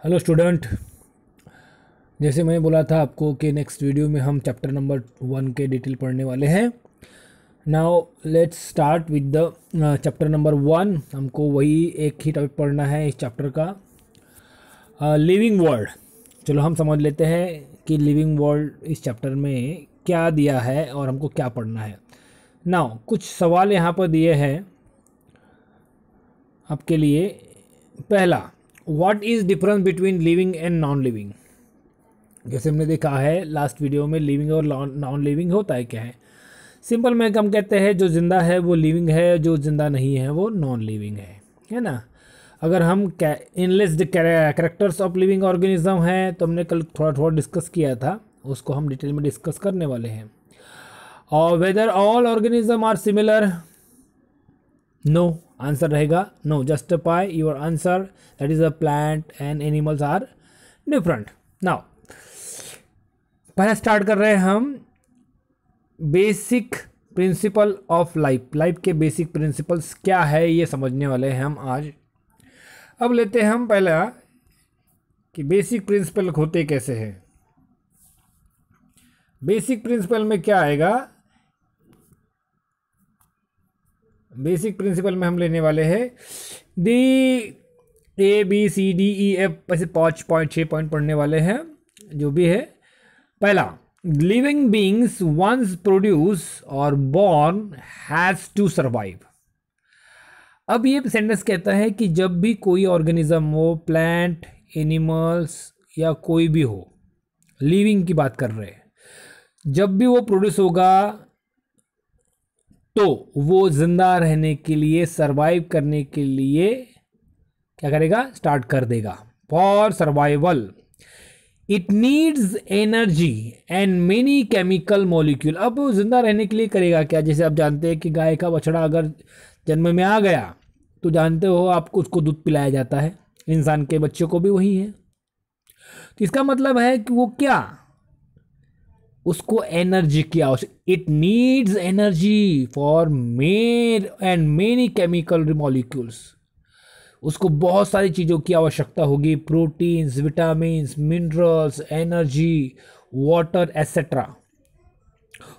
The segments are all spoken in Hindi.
Hello student. जैसे मैंने बोला था आपको कि नेक्स्ट वीडियो में हम चैप्टर नंबर 1 के डिटेल पढ़ने वाले हैं। Now let's start with the chapter number 1। हमको वही एक ही टॉपिक पढ़ना है इस चैप्टर का, लिविंग वर्ल्ड। चलो हम समझ लेते हैं कि लिविंग वर्ल्ड इस चैप्टर में क्या दिया है और हमको क्या पढ़ना है। नाउ कुछ सवाल यहाँ पर दिए हैं आपके लिए। पहला, what is difference between living and non living. जैसे हमने देखा है लास्ट वीडियो में लिविंग और नॉन लिविंग होता है क्या है। सिंपल में हम कहते हैं जो ज़िंदा है वो लिविंग है, जो ज़िंदा नहीं है वो नॉन लिविंग है ना। अगर हम enlist characters of living organism है तो हमने कल थोड़ा थोड़ा डिस्कस किया था, उसको हम डिटेल में डिस्कस करने वाले हैं। और whether all organism are similar, no answer रहेगा no. Justify your answer, that is a plant and animals are different. Now पहले स्टार्ट कर रहे हैं हम basic principle of life. Life के बेसिक प्रिंसिपल्स क्या है ये समझने वाले हैं हम आज। अब लेते हैं हम पहला कि बेसिक प्रिंसिपल होते कैसे हैं। बेसिक प्रिंसिपल में क्या आएगा, बेसिक प्रिंसिपल में हम लेने वाले हैं दी ABCDEF, ऐसे 5.6 पॉइंट पढ़ने वाले हैं जो भी है। पहला, लिविंग बींग्स वंस प्रोड्यूस और बॉर्न हैज टू सर्वाइव। अब ये सेंटेंस कहता है कि जब भी कोई ऑर्गेनिज्म हो, प्लांट, एनिमल्स या कोई भी हो, लिविंग की बात कर रहे हैं, जब भी वो प्रोड्यूस होगा तो वो जिंदा रहने के लिए, सरवाइव करने के लिए क्या करेगा, स्टार्ट कर देगा। For survival it needs energy and many chemical molecule. अब वो जिंदा रहने के लिए करेगा क्या, जैसे आप जानते हैं कि गाय का बछड़ा अगर जन्म में आ गया तो जानते हो आपको उसको दूध पिलाया जाता है, इंसान के बच्चे को भी वही है। तो इसका मतलब है कि वो क्या, उसको एनर्जी की आवश्यक, it needs energy for made and many chemical molecules. उसको बहुत सारी चीज़ों की आवश्यकता होगी, proteins, vitamins, minerals, energy, water etcetera.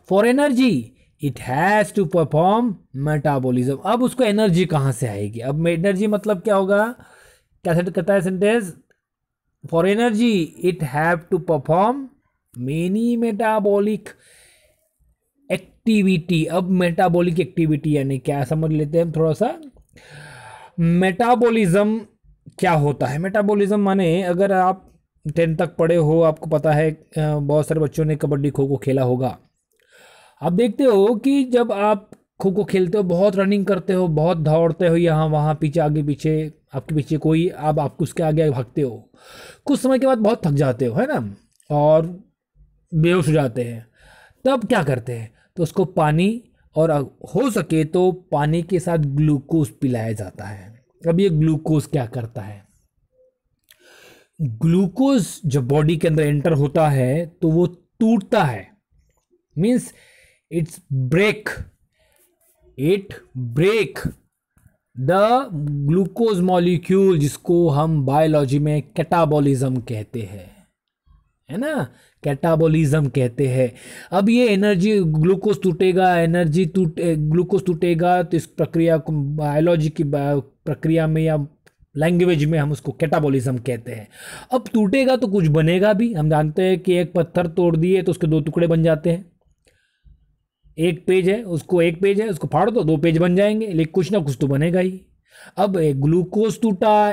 For energy it has to perform metabolism. अब उसको एनर्जी कहाँ से आएगी, अब एनर्जी मतलब क्या होगा, क्या सेट करता है sentence, for energy it have to perform many metabolic activity. अब मेटाबॉलिक एक्टिविटी यानी क्या समझ लेते हैं हम थोड़ा सा। मेटाबॉलिज्म क्या होता है, मेटाबॉलिज्म माने अगर आप 10 तक पढ़े हो, आपको पता है बहुत सारे बच्चों ने कबड्डी खो खो खेला होगा। आप देखते हो कि जब आप खो खो खेलते हो, बहुत रनिंग करते हो, बहुत दौड़ते हो, यहाँ वहाँ पीछे आगे पीछे, आपके पीछे कोई, आप उसके आगे भागते हो, कुछ समय के बाद बहुत थक जाते हो, है ना, और बेहोश हो जाते हैं। तब क्या करते हैं, तो उसको पानी और हो सके तो पानी के साथ ग्लूकोज पिलाया जाता है। अब ये ग्लूकोज क्या करता है, ग्लूकोज जब बॉडी के अंदर एंटर होता है तो वो टूटता है, means it's break, it break the glucose molecule, जिसको हम बायोलॉजी में कैटाबॉलिज्म कहते हैं, है ना, कैटाबॉलिज्म कहते हैं। अब ये एनर्जी, ग्लूकोज टूटेगा, ग्लूकोज टूटेगा तो इस प्रक्रिया को बायोलॉजी की प्रक्रिया में या लैंग्वेज में हम उसको कैटाबॉलिज्म कहते हैं। अब टूटेगा तो कुछ बनेगा भी, हम जानते हैं कि एक पत्थर तोड़ दिए तो उसके 2 टुकड़े बन जाते हैं। एक पेज है उसको फाड़ दो, 2 पेज बन जाएंगे, लेकिन कुछ ना कुछ तो बनेगा ही। अब ग्लूकोज टूटा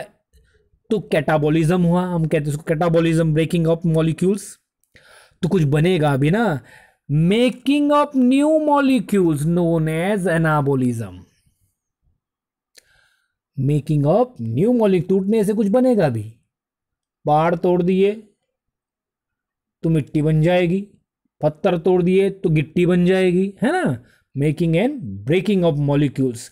तो कैटाबॉलिज्म हुआ, हम कहते हैं उसको कैटाबॉलिज्म, ब्रेकिंग ऑफ मॉलिक्यूल्स, तो कुछ बनेगा भी ना, making of new molecules known as anabolism. Making of new molecule, टूटने से कुछ बनेगा भी, पहाड़ तोड़ दिए तो मिट्टी बन जाएगी, पत्थर तोड़ दिए तो गिट्टी बन जाएगी, है ना। Making and breaking of molecules,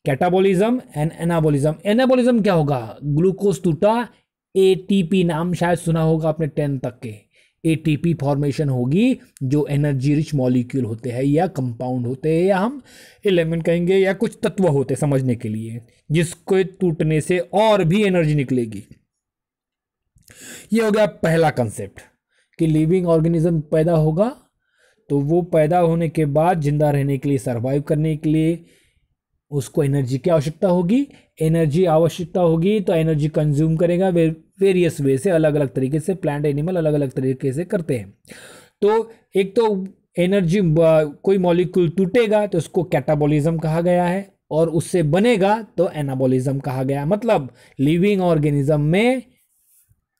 catabolism and anabolism. Anabolism क्या होगा, ग्लूकोज टूटा, ATP नाम शायद सुना होगा आपने 10 तक के, ATP फॉर्मेशन होगी, जो एनर्जी रिच मॉलिक्यूल होते हैं या कंपाउंड होते हैं या हम एलिमेंट कहेंगे या कुछ तत्व होते हैं समझने के लिए, जिसको टूटने से और भी एनर्जी निकलेगी। ये हो गया पहला कंसेप्ट कि लिविंग ऑर्गेनिज्म पैदा होगा तो वो पैदा होने के बाद जिंदा रहने के लिए, सरवाइव करने के लिए उसको एनर्जी की आवश्यकता होगी। एनर्जी आवश्यकता होगी तो एनर्जी कंज्यूम करेगा वेरियस वे से, अलग अलग तरीके से प्लांट एनिमल अलग अलग तरीके से करते हैं। तो एक तो एनर्जी, कोई मॉलिक्यूल टूटेगा तो उसको कैटाबॉलिज्म कहा गया है, और उससे बनेगा तो एनाबॉलिज्म कहा गया। मतलब लिविंग ऑर्गेनिज्म में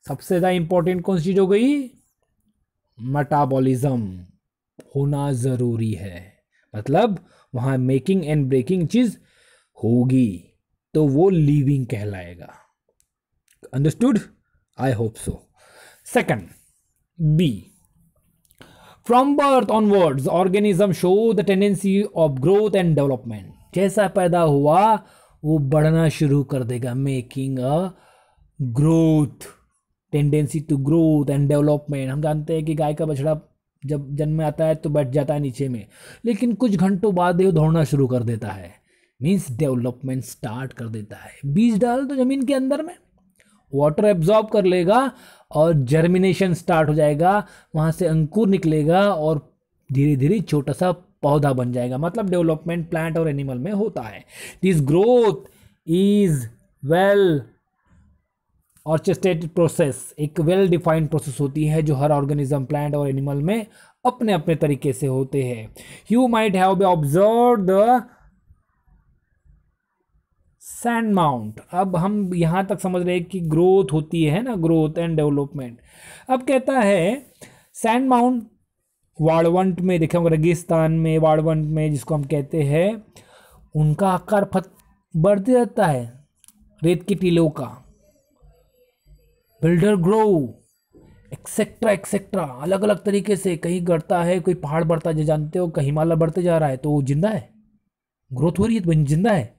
सबसे ज़्यादा इंपॉर्टेंट कौन सी चीज हो गई? मेटाबॉलिज्म होना जरूरी है। मतलब वहां मेकिंग एंड ब्रेकिंग चीज होगी तो वो लिविंग कहलाएगा। Understood? I hope so. Second, B, from birth onwards organism show the tendency of growth and development. जैसा पैदा हुआ वो बढ़ना शुरू कर देगा, making a growth, tendency to growth and development. हम जानते हैं कि गाय का बछड़ा जब जन्म में आता है तो बैठ जाता है नीचे में, लेकिन कुछ घंटों बाद ये दौड़ना शुरू कर देता है, मीन्स डेवलपमेंट स्टार्ट कर देता है। बीज डाल दो जमीन के अंदर में, वाटर एब्जॉर्ब कर लेगा और जर्मिनेशन स्टार्ट हो जाएगा, वहां से अंकुर निकलेगा और धीरे धीरे छोटा सा पौधा बन जाएगा। मतलब डेवलपमेंट प्लांट और एनिमल में होता है। This growth is well orchestrated process, एक वेल डिफाइंड प्रोसेस होती है जो हर ऑर्गेनिज्म, प्लांट और एनिमल में अपने अपने तरीके से होते हैं। You might have B observe the sand mount. अब हम यहां तक समझ रहे हैं कि ग्रोथ होती है ना, ग्रोथ एंड डेवलपमेंट। अब कहता है सैंड माउंट वाड़वंट में देखे होंगे, रेगिस्तान में, वाड़वंट में जिसको हम कहते हैं, उनका आकार बढ़ते रहता है, रेत की टीलों का, बिल्डर ग्रो एक्सेट्रा एक्सेट्रा, अलग अलग तरीके से। कहीं बढ़ता है, कोई पहाड़ बढ़ता है, जानते हो, कहीं हिमालय बढ़ते जा रहा है, तो वो जिंदा है, ग्रोथ हो रही है तो जिंदा है?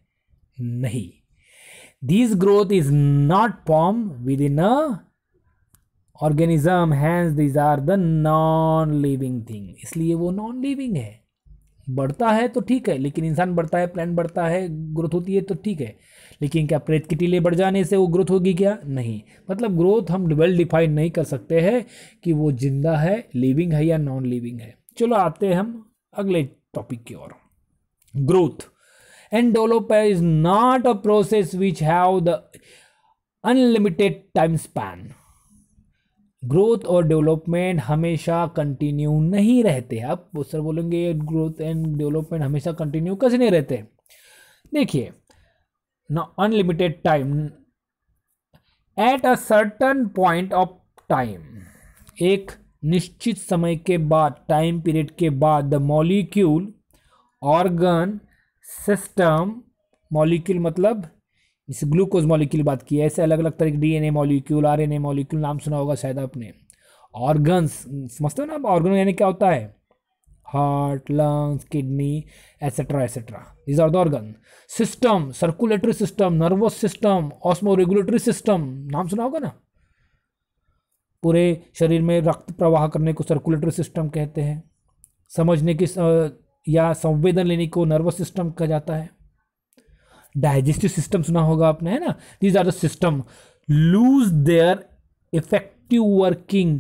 नहीं। This growth is not form within a organism, hence these are the non living thing. इसलिए वो नॉन लिविंग है। बढ़ता है तो ठीक है, लेकिन इंसान बढ़ता है, प्लांट बढ़ता है, ग्रोथ होती है तो ठीक है, लेकिन क्या प्रेत की टीले बढ़ जाने से वो ग्रोथ होगी क्या? नहीं। मतलब ग्रोथ हम वेल डिफाइन नहीं कर सकते हैं कि वो जिंदा है, लिविंग है या नॉन लिविंग है। चलो आते हैं हम अगले टॉपिक की ओर। Growth and development is not a process which have the unlimited time span. Growth और डेवलपमेंट हमेशा कंटिन्यू नहीं रहते। आप सर बोलेंगे ग्रोथ एंड डेवलपमेंट हमेशा कंटिन्यू कैसे नहीं रहते? देखिए ना, unlimited time, at a certain point of time, एक निश्चित समय के बाद, टाइम पीरियड के बाद, the molecule, organ, system, molecule मतलब इस ग्लूकोज मॉलिक्यूल बात की है, ऐसे अलग अलग तरह के डीएनए मॉलिक्यूल, आरएनए मॉलिक्यूल, नाम सुना होगा शायद आपने। ऑर्गन्स समझते हो ना, ऑर्गन यानी क्या होता है? Heart, lungs, kidney, etcetera etcetera, these are the organ. System, circulatory system, nervous system, osmoregulatory system, नाम सुना होगा ना। पूरे शरीर में रक्त प्रवाह करने को सर्कुलेटरी सिस्टम कहते हैं। समझने की या संवेदन लेने को नर्वस सिस्टम कहा जाता है। डाइजेस्टिव सिस्टम सुना होगा आपने, है ना। These are the system lose their effective working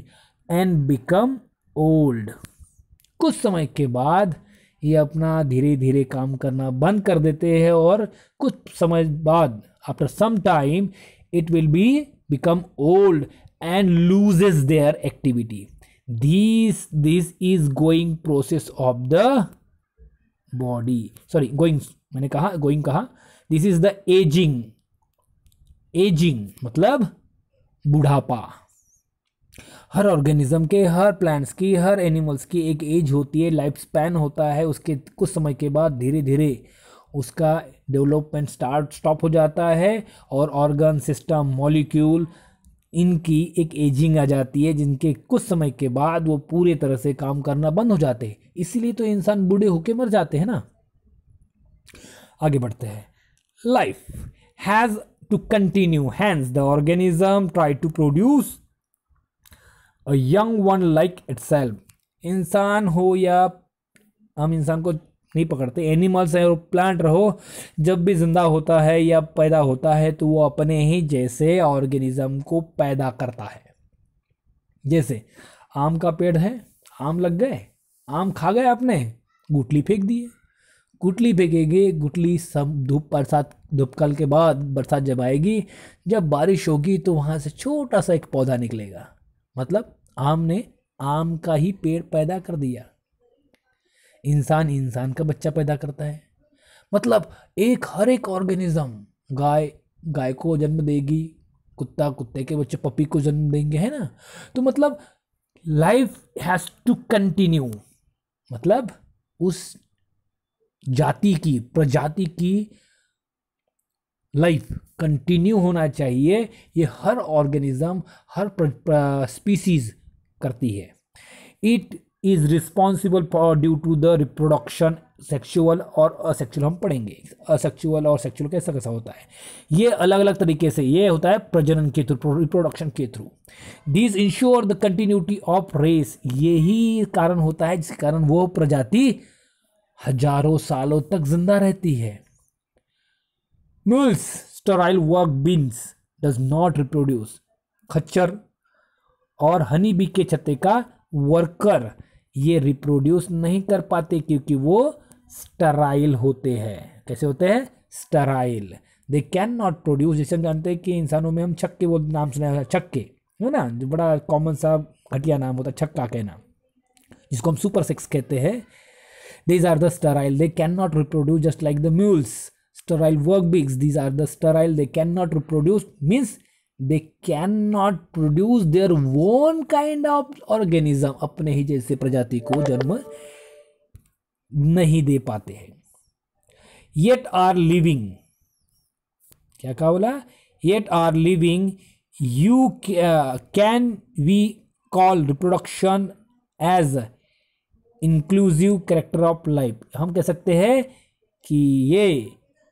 and become old. कुछ समय के बाद ये अपना धीरे धीरे काम करना बंद कर देते हैं, और कुछ समय बाद, after some time, it will be become old and loses their activity. This is going process of the body, sorry going, मैंने कहा गोइंग कहा, this is the ageing. Ageing मतलब बुढ़ापा। हर ऑर्गेनिज्म के, हर प्लांट्स की, हर एनिमल्स की एक एज होती है, लाइफ स्पैन होता है। उसके कुछ समय के बाद धीरे धीरे उसका डेवलपमेंट स्टॉप हो जाता है, और ऑर्गन, सिस्टम, मॉलिक्यूल, इनकी एक एजिंग आ जाती है, जिनके कुछ समय के बाद वो पूरी तरह से काम करना बंद हो जाते हैं। इसीलिए तो इंसान बूढ़े होके मर जाते हैं ना। आगे बढ़ते हैं। Life has to continue, hence the organism try to produce young one like itself. इंसान हो या हम इंसान को नहीं पकड़ते। एनिमल्स है और प्लांट रहो, जब भी जिंदा होता है या पैदा होता है तो वो अपने ही जैसे ऑर्गेनिज्म को पैदा करता है। जैसे आम का पेड़ है, आम लग गए, आम खा गए आपने, गुठली फेंक दिए, गुठली फेंकेंगे, गुठली सब धूप बरसात, धूप कल के बाद बरसात जब आएगी, जब बारिश होगी तो वहाँ से छोटा सा एक पौधा निकलेगा, मतलब आम ने आम का ही पेड़ पैदा कर दिया। इंसान इंसान का बच्चा पैदा करता है, मतलब एक हर एक ऑर्गेनिज्म, गाय गाय को जन्म देगी, कुत्ता कुत्ते के बच्चे पपी को जन्म देंगे, है ना। तो मतलब लाइफ हैज टू कंटिन्यू, मतलब उस जाति की, प्रजाति की लाइफ कंटिन्यू होना चाहिए। ये हर ऑर्गेनिज्म, हर स्पीसीज करती है। It is responsible for due to the reproduction, sexual और असेक्सुअल हम पढ़ेंगे। असेक्सुअल और सेक्सुअल कैसा कैसा होता है, ये अलग अलग तरीके से ये होता है प्रजनन के थ्रू, रिप्रोडक्शन के through. This ensure the continuity of race, यही कारण होता है जिसके कारण वो प्रजाति हजारों सालों तक जिंदा रहती है। मुल्स sterile work beans does not reproduce, खच्चर और हनी बी के छत्ते का वर्कर ये रिप्रोड्यूस नहीं कर पाते क्योंकि वो स्टेराइल होते हैं। कैसे होते हैं? Sterile. They can not produce, जैसे हम जानते हैं कि इंसानों में हम छक्के, वो नाम सुना है छक्के, है ना, जो बड़ा कॉमन सा घटिया नाम होता है छक्का कहना, जिसको हम सुपर सेक्स कहते हैं। These are the sterile, they cannot reproduce just like the mules. Sterile work bees, these are the sterile, they cannot reproduce, means they cannot produce their own kind of organism, अपने ही जैसे प्रजाति को जन्म नहीं दे पाते हैं। Yet are living, क्या कहा बोला? Yet are living, you can we call reproduction as inclusive character of life. हम कह सकते हैं कि ये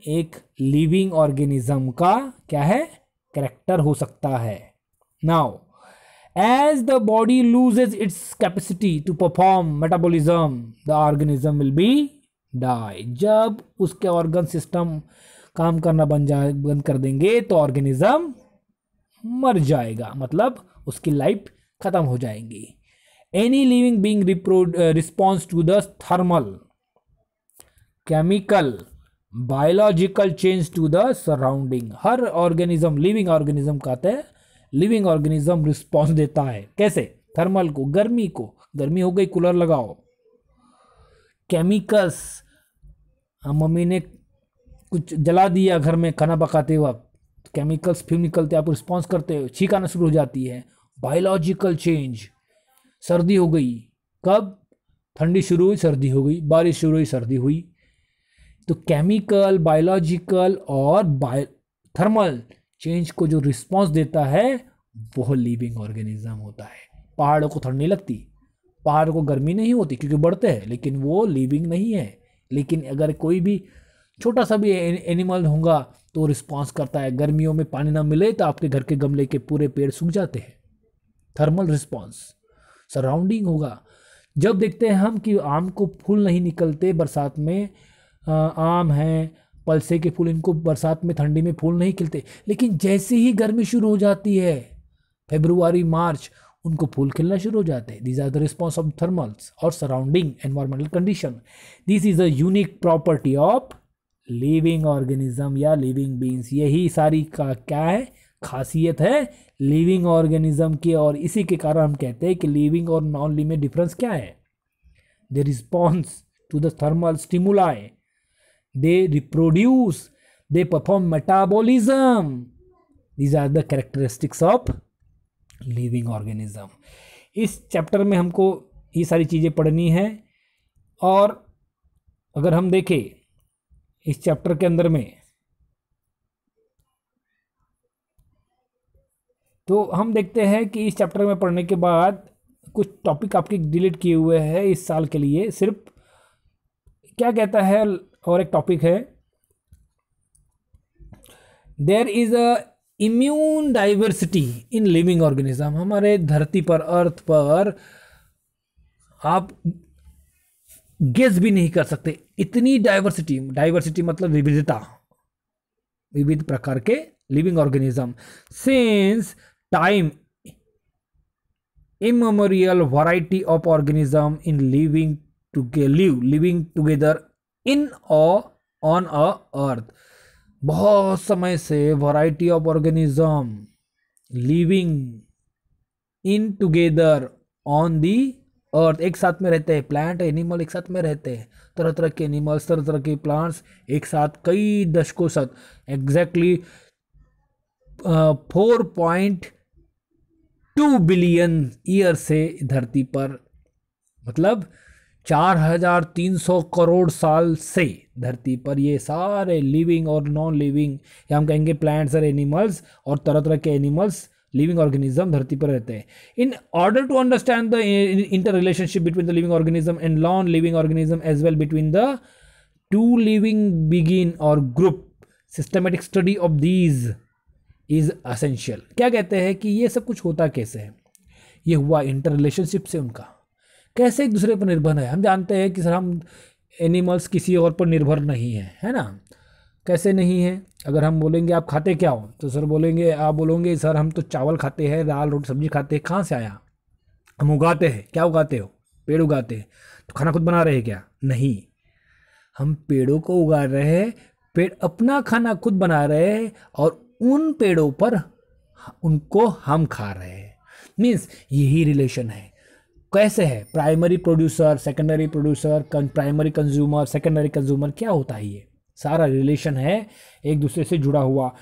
एक लिविंग ऑर्गेनिज्म का क्या है? कैरेक्टर हो सकता है। Now as the body loses its capacity to perform metabolism, the organism will be die. जब उसके ऑर्गन सिस्टम काम करना बंद कर देंगे तो ऑर्गेनिज्म मर जाएगा, मतलब उसकी लाइफ खत्म हो जाएगी। Any living being responds to the thermal, chemical, biological change to the surrounding। Her organism, living organism कहते हैं, लिविंग ऑर्गेनिज्म रिस्पॉन्स देता है। कैसे? थर्मल को, गर्मी को, गर्मी हो गई कूलर लगाओ। केमिकल्स, मम्मी ने कुछ जला दिया घर में खाना पकाते वक्त, केमिकल्स फिर निकलते, आप रिस्पॉन्स करते हो, छींक आना शुरू हो जाती है। बायोलॉजिकल चेंज, सर्दी हो गई, कब? ठंडी शुरू हुई सर्दी हो गई, बारिश शुरू हुई सर्दी हुई। तो केमिकल, बायोलॉजिकल और थर्मल चेंज को जो रिस्पांस देता है वो लिविंग ऑर्गेनिज्म होता है। पहाड़ों को ठंड नहीं लगती, पहाड़ को गर्मी नहीं होती क्योंकि बढ़ते हैं, लेकिन वो लिविंग नहीं है। लेकिन अगर कोई भी छोटा सा भी एनिमल होगा तो रिस्पॉन्स करता है। गर्मियों में पानी ना मिले तो आपके घर के गमले के पूरे पेड़ सूख जाते हैं। Thermal response. सराउंडिंग होगा, जब देखते हैं हम कि आम को फूल नहीं निकलते बरसात में, आम हैं, पलसे के फूल, इनको बरसात में ठंडी में फूल नहीं खिलते, लेकिन जैसे ही गर्मी शुरू हो जाती है, फरवरी मार्च, उनको फूल खिलना शुरू हो जाते हैं। These are the response of thermals और surrounding environmental condition. This is a unique property of living organism या लिविंग बींग्स। यही सारी का क्या है? खासियत है लिविंग ऑर्गेनिज्म की। और इसी के कारण हम कहते हैं कि लिविंग और नॉन लिविंग में डिफरेंस क्या है? They response to the thermal stimuli, they reproduce, they perform metabolism. These are the characteristics of living organism. इस चैप्टर में हमको ये सारी चीज़ें पढ़नी है। और अगर हम देखें इस चैप्टर के अंदर में, तो हम देखते हैं कि इस चैप्टर में पढ़ने के बाद कुछ टॉपिक आपके डिलीट किए हुए हैं इस साल के लिए। सिर्फ क्या कहता है, और एक टॉपिक है, there is a immune diversity in living organism. हमारे धरती पर, अर्थ पर आप गेस भी नहीं कर सकते इतनी डाइवर्सिटी, डाइवर्सिटी मतलब विविधता, विविध प्रकार के living organism, since time immemorial variety of organism in living together in or on a earth। बहुत समय से variety of organism living in together on the earth, एक साथ में रहते हैं, प्लांट एनिमल एक साथ में रहते हैं, तरह तरह के एनिमल्स, तरह तरह के प्लांट्स एक साथ कई दशकों तक, एग्जैक्टली 4.2 बिलियन ईयर से धरती पर, मतलब 4300 करोड़ साल से धरती पर ये सारे लिविंग और नॉन लिविंग, या हम कहेंगे प्लांट्स और एनिमल्स और तरह तरह के एनिमल्स, लिविंग ऑर्गेनिज्म धरती पर रहते हैं। In order to understand the inter relationship between the living organism and non living organism as well between the two living beings और group, systematic study of these is essential. क्या कहते हैं कि ये सब कुछ होता कैसे है, ये हुआ इंटर रिलेशनशिप से, उनका कैसे एक दूसरे पर निर्भर है। हम जानते हैं कि सर हम एनिमल्स किसी और पर निर्भर नहीं है ना, कैसे नहीं है। अगर हम बोलेंगे आप खाते क्या हो, तो सर बोलेंगे, आप बोलोगे सर हम तो चावल खाते हैं, दाल रोटी सब्जी खाते हैं। कहाँ से आया? हम उगाते हैं। क्या उगाते हो? पेड़ उगाते हैं। तो खाना खुद बना रहे हैं क्या? नहीं, हम पेड़ों को उगा रहे हैं, पेड़ अपना खाना खुद बना रहे हैं और उन पेड़ों पर उनको हम खा रहे हैं। मीन्स यही रिलेशन है। कैसे है? Primary producer, secondary producer, primary consumer, secondary consumer, क्या होता है? ये सारा रिलेशन है एक दूसरे से जुड़ा हुआ।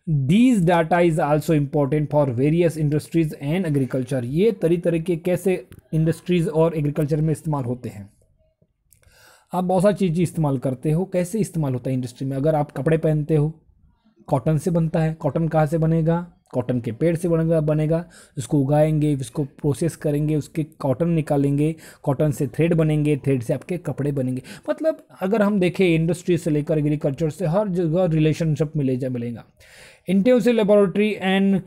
These data is also important for various industries and agriculture. ये तरह के कैसे इंडस्ट्रीज और एग्रीकल्चर में इस्तेमाल होते हैं। आप बहुत सारी चीज़ें इस्तेमाल करते हो, कैसे इस्तेमाल होता है इंडस्ट्री में? अगर आप कपड़े पहनते हो, कॉटन से बनता है। कॉटन कहाँ से बनेगा? कॉटन के पेड़ से बनेगा। उसको उगाएंगे, उसको प्रोसेस करेंगे, उसके कॉटन निकालेंगे, कॉटन से थ्रेड बनेंगे, थ्रेड से आपके कपड़े बनेंगे। मतलब अगर हम देखें इंडस्ट्री से लेकर एग्रीकल्चर से हर जगह रिलेशनशिप मिलेगा। Intensive laboratory and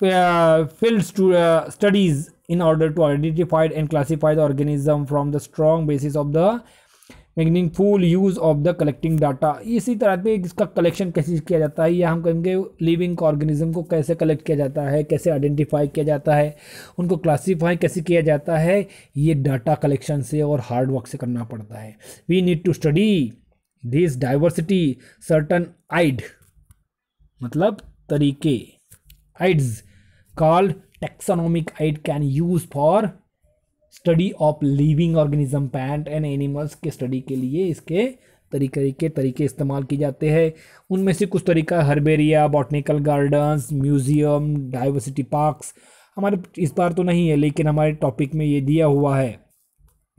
field studies in order to identified and classify the organism from the strong basis of the meaningful use of the collecting data. इसी तरह पे इसका कलेक्शन कैसे किया जाता है, या हम कहेंगे लिविंग ऑर्गेनिज्म को कैसे कलेक्ट किया जाता है, कैसे आइडेंटिफाई किया जाता है, उनको क्लासीफाई कैसे किया जाता है, ये डाटा कलेक्शन से और हार्ड वर्क से करना पड़ता है। We need to study this diversity certain aid, मतलब तरीके, aids called taxonomic aid can use for study of living organism, plant and animals के स्टडी के लिए इसके तरीके इस्तेमाल किए जाते हैं। उनमें से कुछ तरीका herbaria, botanical gardens, museum, diversity parks. हमारे इस बार तो नहीं है, लेकिन हमारे टॉपिक में ये दिया हुआ है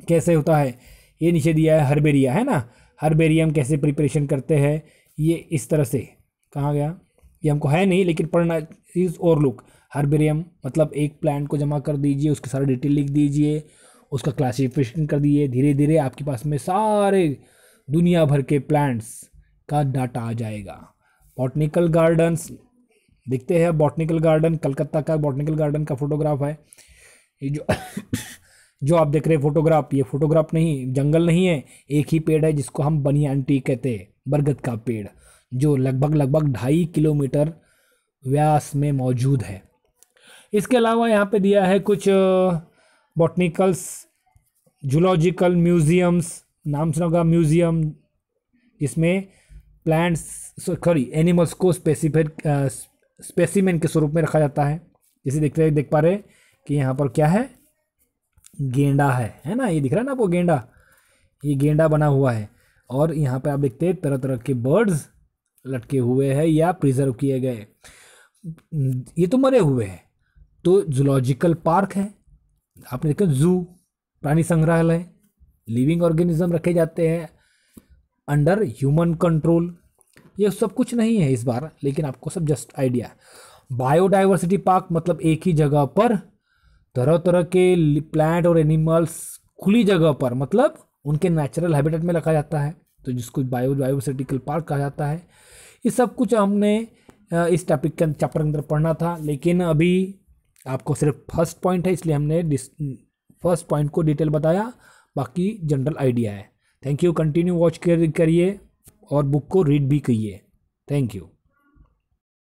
कैसे होता है। ये नीचे दिया है हर्बेरिया, है ना। हर्बेरियम कैसे प्रिपरेशन करते हैं, ये इस तरह से। कहाँ गया? ये हमको है नहीं, लेकिन पढ़ना इज और लुक। हर्बेरियम मतलब एक प्लांट को जमा कर दीजिए, उसके सारे डिटेल लिख दीजिए, उसका क्लासिफिकेशन कर दीजिए, धीरे धीरे आपके पास में सारे दुनिया भर के प्लांट्स का डाटा आ जाएगा। बॉटनिकल गार्डन्स दिखते हैं। बॉटनिकल गार्डन कलकत्ता का बॉटनिकल गार्डन का फोटोग्राफ है। ये जो आप देख रहे हैं फोटोग्राफ, ये फोटोग्राफ नहीं, जंगल नहीं है, एक ही पेड़ है जिसको हम बनियान ट्री कहते हैं, बरगद का पेड़, जो लगभग 2.5 किलोमीटर व्यास में मौजूद है। इसके अलावा यहाँ पे दिया है कुछ बॉटनिकल्स, जूलॉजिकल म्यूजियम्स, नाम सुना होगा म्यूजियम, जिसमें प्लांट्स एनिमल्स को स्पेसिमेन के स्वरूप में रखा जाता है। जैसे देख पा रहे कि यहाँ पर क्या है, गेंडा है ना, ये दिख रहा है ना आपको गेंडा, ये गेंडा बना हुआ है। और यहाँ पे आप देखते हैं तरह तरह के बर्ड्स लटके हुए हैं या प्रिजर्व किए गए। ये तो मरे हुए हैं, तो जूलॉजिकल पार्क है, आपने देखा जू, प्राणी संग्रहालय, लिविंग ऑर्गेनिज्म रखे जाते हैं अंडर ह्यूमन कंट्रोल। ये सब कुछ नहीं है इस बार, लेकिन आपको सब जस्ट आइडिया। बायोडाइवर्सिटी पार्क मतलब एक ही जगह पर तरह तरह के प्लांट और एनिमल्स खुली जगह पर, मतलब उनके नेचुरल हैबिटेट में रखा जाता है, तो जिसको बायोडाइवर्सिटिकल पार्क कहा जाता है। ये सब कुछ हमने इस टॉपिक के चैप्टर के अंदर पढ़ना था, लेकिन अभी आपको सिर्फ फर्स्ट पॉइंट है, इसलिए हमने फर्स्ट पॉइंट को डिटेल बताया, बाकी जनरल आइडिया है। थैंक यू, कंटिन्यू वॉच करिए और बुक को रीड भी करिए। Thank you.